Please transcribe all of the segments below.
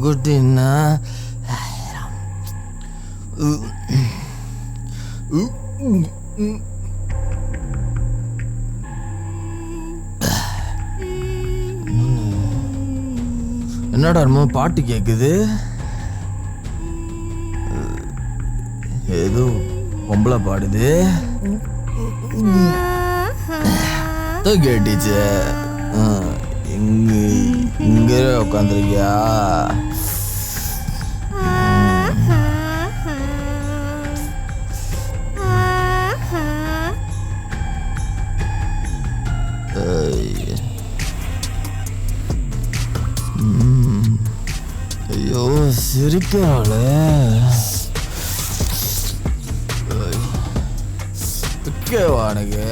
குட்டினா என்னடா பாட்டு கேக்குது? ஏதோ பொம்பளை பாடுது. கேட்டுச்சு. இங்க உட்காந்துருக்கியா? ஐயோ சிரிக்கிறாள. வாடகை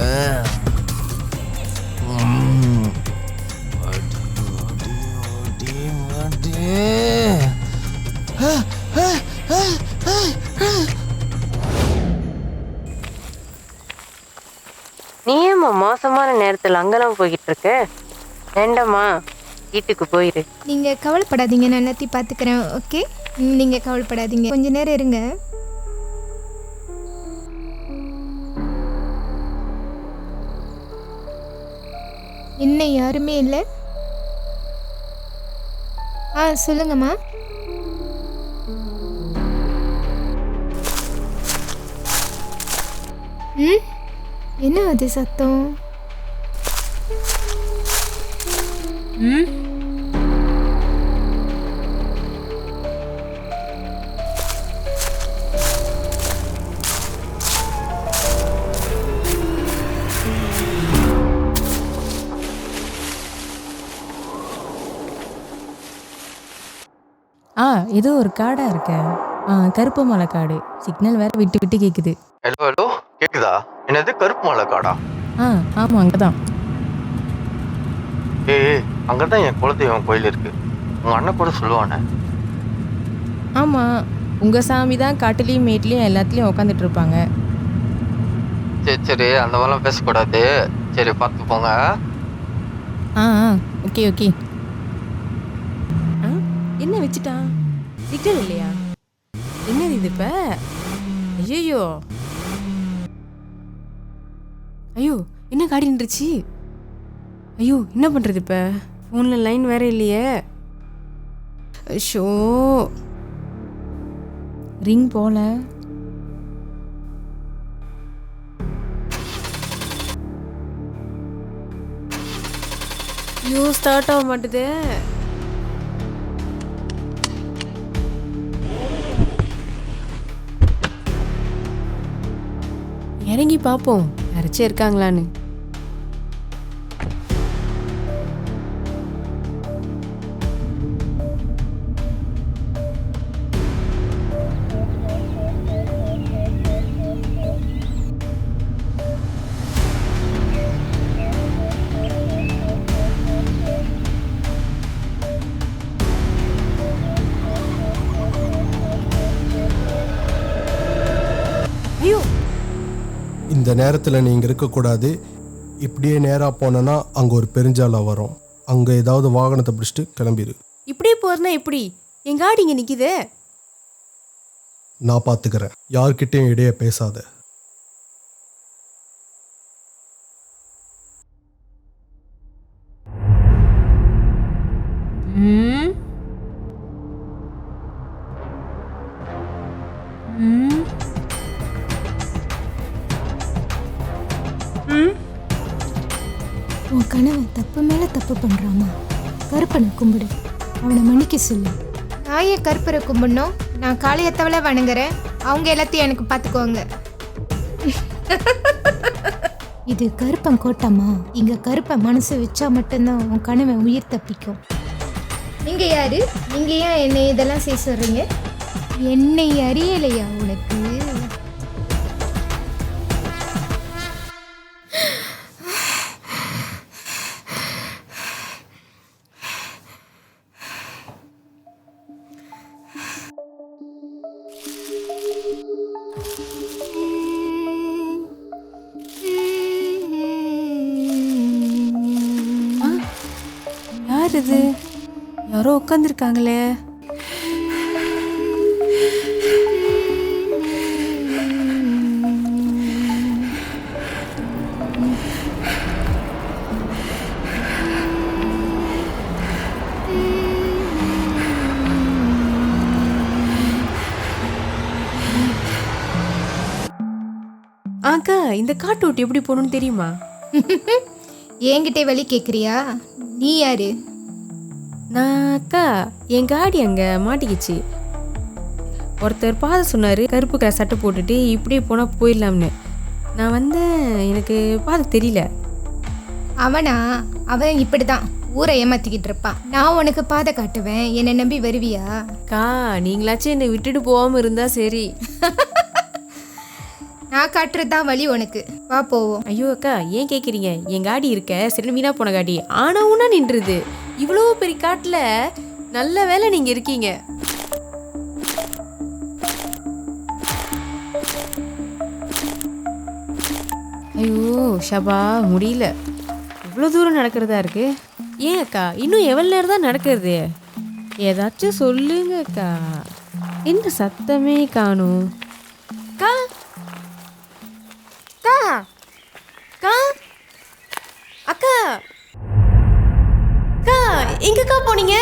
நீ ஏம்மா மோசமான நேரத்தில் அங்கெல்லாம் போய்கிட்டு இருக்க? வேண்டாம்மா, வீட்டுக்கு போயிரு. நீங்க கவலைப்படாதீங்க, நான் எல்லாத்தையும் பார்த்துக்கிறேன். ஓகே, நீங்க கவலைப்படாதீங்க, கொஞ்ச நேரம் இருங்க. என்ன யாருமே இல்லை? சொல்லுங்கம்மா. என்ன அது சத்தம்? ஏதோ ஒரு காடா இருக்க. கருப்பு மலை காடு. சிக்னல் வேற விட்டு விட்டு கேக்குது. ஹலோ ஹலோ, கேக்குதா? என்னது கருப்பு மலை காடா? ஆமா, அங்கதான். அங்கதான் என் குலதெய்வம் கோயில் இருக்கு. உங்க அண்ணன் கூட சொல்லுவானே. ஆமா, உங்க சாமி தான் காட்டுலயும் மேட்லயும் எல்லாத்துலயும் உட்காந்துட்டு இருப்பாங்க. சரி, அந்த மாதிரிலாம் பேசக்கூடாது. சரி, பார்த்து போங்க. ஓகே. என்ன வச்சுட்டான்? சிக்னல் இல்லையா? என்னது இது இப்ப? ஐயோ, என்ன காடி நின்றுச்சு? ஐயோ, என்ன பண்றது இப்ப? ஃபோன்ல லைன் வேற இல்லையே. ஷோ, ரிங் போல. ஐயோ, ஸ்டார்ட் ஆக மாட்டுதே. இறங்கி பார்ப்போம் யாராச்சும் இருக்காங்களான்னு. ஐயோ, இந்த நேரத்தில் நீங்கள் இருக்கக்கூடாது. இப்படியே நேராக போனேன்னா அங்கே ஒரு பெருஞ்சாலை வரும். அங்கே ஏதாவது வாகனத்தை பிடிச்சிட்டு கிளம்பிடு. இப்படியே போறதுனா எப்படி? எங்க ஆடி இங்கே நிற்கிதே. நான் பார்த்துக்கிறேன். யார்கிட்டையும் இடையே பேசாத. உன் கணவன் தப்பு மேல தப்பு பண்றாமா? கருப்பனை கும்பிடு, அவனை மன்னிக்க சொல்லு. நான் ஏன் கருப்பரை கும்பிடணும்? நான் காளியத்தவளை வணங்குறேன். அவங்க எல்லாத்தையும் எனக்கு பார்த்துக்குவாங்க. இது கருப்பன் கோட்டமா? இங்க கருப்பன் மனசு வச்சா மட்டும்தான் உன் கணவன் உயிர் தப்பிக்கும். நீங்க யாரு? நீங்க ஏன் என்னை இதெல்லாம் செய்ய சொல்றீங்க? என்னை அறியலையா உனக்கு? யார் இது? யாரோ உட்காந்துருக்காங்களே. அக்கா, இந்த காட்டு ஓட்டு எப்படி போகணும்னு தெரியுமா? என்கிட்ட வழி கேட்குறியா? நீ யாரு? நான் அக்கா, என் காடி அங்கே மாட்டிக்கிச்சு. ஒருத்தர் பாதை சொன்னார், கருப்பு கலர் சட்டை போட்டுட்டு இப்படியே போனால் போயிடலாம்னு. நான் வந்தேன், எனக்கு பாதை தெரியல. அவன் இப்படி தான் ஊரை ஏமாத்திக்கிட்டு இருப்பான். நான் உனக்கு பாதை காட்டுவேன், என்னை நம்பி வருவியா? அக்கா, நீங்களாச்சும் என்னை விட்டுட்டு போகாமல் இருந்தால் சரி. நான் காட்டுறது தான் வழி உனக்கு. வா போவோம். ஐயோ அக்கா, ஏன் கேட்குறீங்க? என் காடி இருக்க சரி வீணா போன காடி ஆனா ஊனா நின்றுது. இவ்வளோ பெரிய காட்டில் நல்ல வேலை நீங்கள் இருக்கீங்க. ஐயோ ஷபா, முடியல. இவ்வளோ தூரம் நடக்கிறதா இருக்கு. ஏன் அக்கா, இன்னும் எவ்வளோ நேரம் தான் நடக்கிறது? ஏதாச்சும் சொல்லுங்க அக்கா. என்ன சத்தமே காணும்? அக்கா அக்கா அக்கா அக்கா, எங்கக்கா போனீங்க?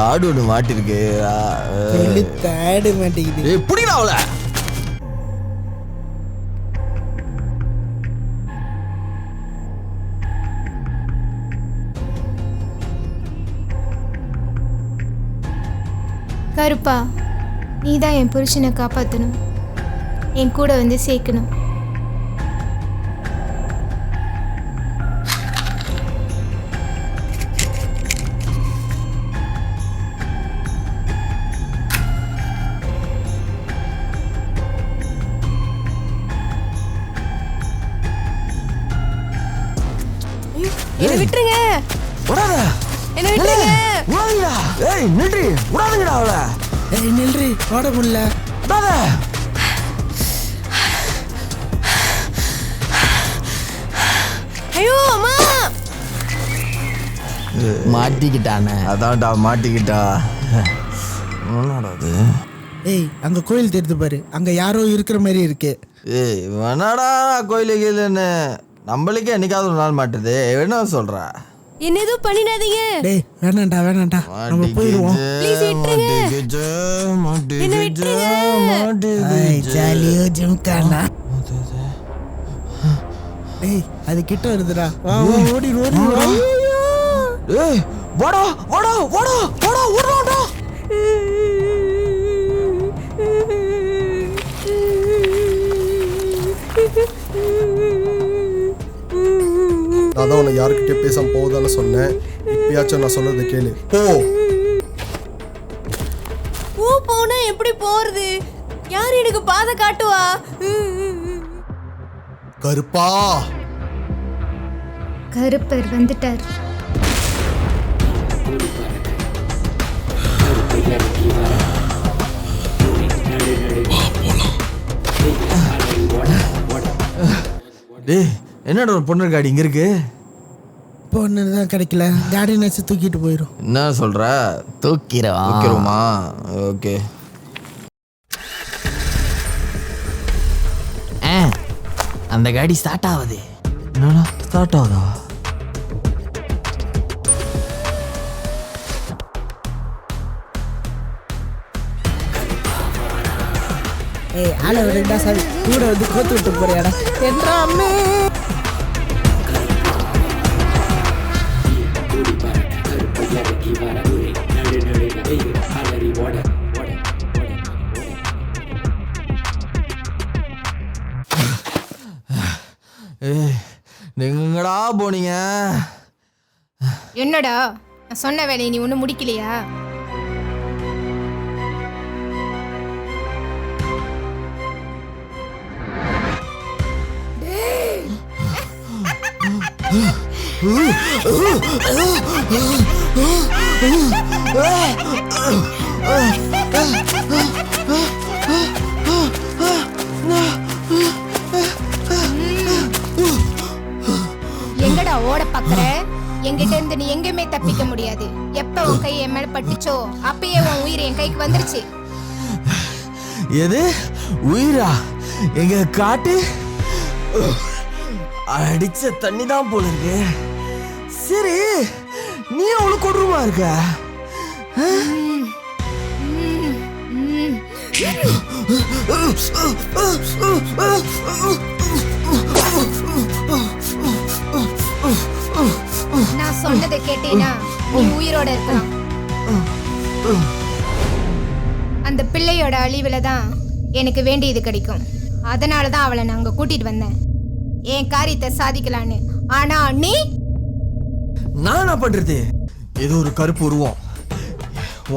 ஆடு ஒன்று மாட்டிருக்கு. ஆடு மாட்டிக்குது. புடிடா அவள. கருப்பா, நீ தான் என் புருஷனை காப்பாற்றணும், என் கூட வந்து சேர்க்கணும். என்ன விட்டுருங்க, விடாத. என்ன விட்டுருங்க. விடாதீங்கடா. ஏய் நில்றி, விடாதீங்கடா அவள. ஏய் நில்றி, ஓட முடியல. விடாத. ஐயோ அம்மா, மாட்டிக்கிட்டானே. அதான்டா மாட்டிக்கிட்டா. என்னடா அது? ஏய் அங்க கோயில் தெரிந்து பாரு, அங்க யாரோ இருக்கிற மாதிரி இருக்கு. ஏய் வேணாடா கோயிலுக்கு இல்லைன்னு. நம்மளுக்கே என்னைக்காவது ஒரு நாள் மாட்டுது. என்ன சொல்ற? என்ன எதுவும் பண்ணிடாதீங்க. டேய் வேணாண்டா நம்ம போயிடுவோம். ப்ளீஸ் விட்டுருங்க. என்ன விட்டுருங்க. ஏய் ஜாலியோ ஜிம்கானா. டேய் அது கிட்ட வருதுடா. வா ஓடி வா. ஏய் வாடா வாடா வாடா வாடா ஓடுடா. நான் தான் உன்னை யாருக்கிட்டே பேசாம போவதான்னு சொன்னேன். இப்பயாச்சும் நான் சொல்றதை கேளு. போனா எப்படி போறது? யார் எனக்கு பாதை காட்டுவா? கருப்பா, கருப்பர் வந்துட்டார். டேய் என்னடா ஒரு பொண்ணு காடி இங்க இருக்கு? பொண்ணு தான் கிடைக்கல, காடி நச்சு தூக்கிட்டு போயிடும். என்ன சொல்ற? தூக்கிடுமா? ஓகே. அந்த காடி ஸ்டார்ட் ஆகுது. என்னடா ஸ்டார்ட் ஆகுதா? ஏய் ஆள விடுடா சாமி, கூட வந்து கோத்து விட்டு போறியாடா? என்றா அம்மே. ஏய் நீங்கடா போனீங்க? என்னடா நான் சொன்ன வேலையை நீ ஒன்றும் முடிக்கலையா? பாக்குற? என்கிட்ட இருந்து நீ எங்கேயுமே தப்பிக்க முடியாது. எப்ப உன் கை என் மேல பட்டுச்சோ அப்பயே உன் உயிர் என் கைக்கு வந்துருச்சு. எது உயிரா? எங்க காட்டு அடிச்ச தண்ணி தான் போல இருக்கு. சரி, நீ அவ்வளவு கொடூரமா இருக்க? நான் சொன்னதை கேட்டீனா நீ உயிரோட இருக்கலாம். அந்த பிள்ளையோட அழிவுல தான் எனக்கு வேண்டியது கிடைக்கும். அதனாலதான் அவளை நான் அங்க கூட்டிட்டு வந்தேன், என் காரியத்தை சாதிக்கலான்னு. ஆனா நீ நான் என்ன பண்றது? ஏதோ ஒரு கருப்பு உருவம்,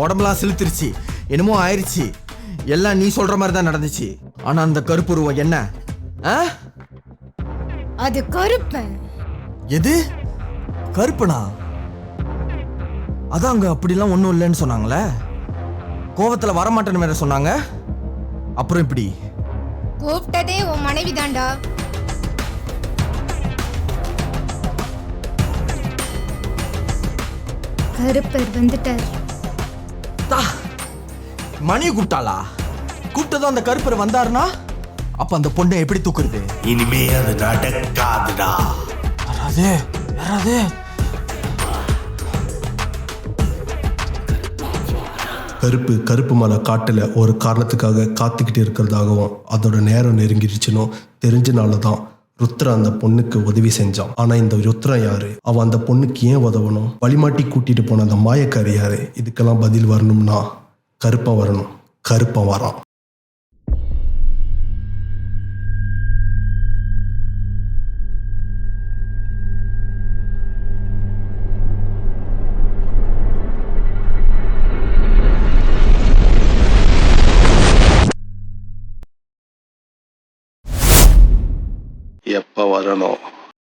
உடம்புலாம் செலுத்திருச்சு, என்னமோ ஆயிடுச்சு. எல்லாம் நீ சொல்ற மாதிரி தான் நடந்துச்சு. ஆனா அந்த கருப்பு உருவம் என்ன? அது கருப்பன். எது கருப்பனா? அதான் அங்க அப்படிலாம் ஒண்ணும் இல்லைன்னு சொன்னாங்களே. கோவத்துல வரமாட்டேன்னு வேற சொன்னாங்க. அப்புறம் இப்படி கூப்பிட்டதே உன் மனைவி தான்டா. கருப்பர் வந்துட்டார். மணி கூப்பிட்டாளா? கூப்பிட்டதும் அந்த கருப்பர் வந்தாருன்னா அப்ப அந்த பொண்ணை எப்படி தூக்குறது? இனிமே அது நடக்காதுடா. யாராவது யாராவது கருப்பு மலை காட்டில் ஒரு காரணத்துக்காக காத்துக்கிட்டு இருக்கிறதாகவும் அதோட நேரம் நெருங்கிடுச்சுன்னு தெரிஞ்சனால தான் ருத்ரன் அந்த பொண்ணுக்கு உதவி செஞ்சான். ஆனா இந்த ருத்ரன் யாரு? அவன் அந்த பொண்ணுக்கு ஏன் உதவணும்? வழிமாட்டி கூட்டிட்டு போன அந்த மாயக்காரி யாரு? இதுக்கெல்லாம் பதில் வரணும்னா கருப்பன் வரணும். கருப்பன் வரான். எப்ப வரணும்?